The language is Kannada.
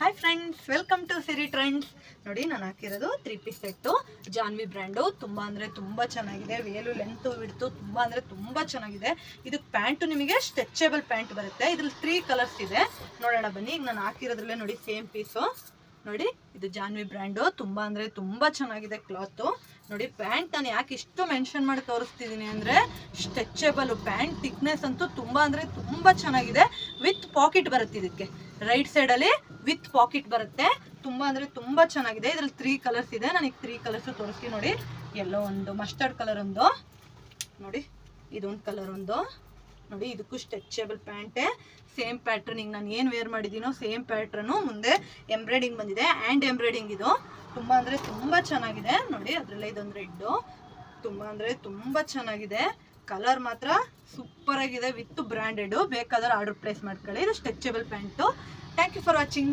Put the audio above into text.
Hi friends, welcome to Siri trends. ನೋಡಿ, ನಾನು ಹಾಕಿರೋದು 3 ಪೀಸ್ ಸೆಟ್ಟು, ಜಾನ್ವಿ ಬ್ರ್ಯಾಂಡು. ತುಂಬ ಅಂದರೆ ತುಂಬ ಚೆನ್ನಾಗಿದೆ. ವೇಲು ಲೆಂತು ಬಿಡ್ತು ತುಂಬ ಅಂದರೆ ತುಂಬ ಚೆನ್ನಾಗಿದೆ. ಇದಕ್ಕೆ ಪ್ಯಾಂಟು ನಿಮಗೆ ಸ್ಟ್ರೆಚಬಲ್ ಪ್ಯಾಂಟ್ ಬರುತ್ತೆ. ಇದ್ರಲ್ಲಿ 3 ಕಲರ್ಸ್ ಇದೆ. ನೋಡೋಣ ಬನ್ನಿ. ಈಗ ನಾನು ಹಾಕಿರೋದ್ರಲ್ಲೇ ನೋಡಿ ಸೇಮ್ ಪೀಸು. ನೋಡಿ, ಇದು ಜಾನ್ವಿ ಬ್ರ್ಯಾಂಡು. ತುಂಬ ಅಂದರೆ ತುಂಬ ಚೆನ್ನಾಗಿದೆ ಕ್ಲಾತು. ನೋಡಿ, ಪ್ಯಾಂಟ್ ನಾನು ಯಾಕೆ ಇಷ್ಟು ಮೆನ್ಷನ್ ಮಾಡಿ ತೋರಿಸ್ತಿದ್ದೀನಿ ಅಂದರೆ, ಸ್ಟ್ರೆಚಬಲ್ ಪ್ಯಾಂಟ್ ಥಿಕ್ನೆಸ್ ಅಂತೂ ತುಂಬ ಅಂದರೆ ತುಂಬ ಚೆನ್ನಾಗಿದೆ. ವಿತ್ ಪಾಕೆಟ್ ಬರುತ್ತೆ ಇದಕ್ಕೆ. ರೈಟ್ ಸೈಡಲ್ಲಿ ವಿತ್ ಪಾಕೆಟ್ ಬರುತ್ತೆ. ತುಂಬ ಅಂದರೆ ತುಂಬ ಚೆನ್ನಾಗಿದೆ. ಇದ್ರಲ್ಲಿ 3 ಕಲರ್ಸ್ ಇದೆ. ನನಗೆ 3 ಕಲರ್ಸು ತೋರಿಸ್ತೀನಿ. ನೋಡಿ, ಎಲ್ಲೋ ಒಂದು, ಮಸ್ಟರ್ಡ್ ಕಲರ್ ಒಂದು, ನೋಡಿ ಇದೊಂದು ಕಲರ್ ಒಂದು. ನೋಡಿ, ಇದಕ್ಕೂ ಸ್ಟ್ರೆಚಬಲ್ ಪ್ಯಾಂಟೇ. ಸೇಮ್ ಪ್ಯಾಟ್ರನಿಂಗ್ ನಾನು ಏನು ವೇರ್ ಮಾಡಿದ್ದೀನೋ ಸೇಮ್ ಪ್ಯಾಟ್ರನು. ಮುಂದೆ ಎಂಬ್ರಾಯ್ಡಿಂಗ್ ಬಂದಿದೆ, ಹ್ಯಾಂಡ್ ಎಂಬ್ರಾಯ್ಡಿಂಗ್. ಇದು ತುಂಬ ಅಂದರೆ ತುಂಬ ಚೆನ್ನಾಗಿದೆ. ನೋಡಿ, ಅದರಲ್ಲೇ ಇದೊಂದು ರೆಡ್ಡು. ತುಂಬ ಅಂದರೆ ತುಂಬ ಚೆನ್ನಾಗಿದೆ. ಕಲರ್ ಮಾತ್ರ ಸೂಪರ್ ಆಗಿದೆ. With branded. ಬೇಕಾದ್ರೆ ಆರ್ಡರ್ ಪ್ಲೇಸ್ ಮಾಡ್ಕೊಳ್ಳಿ. ಇದು stretchable pant. Thank you for watching.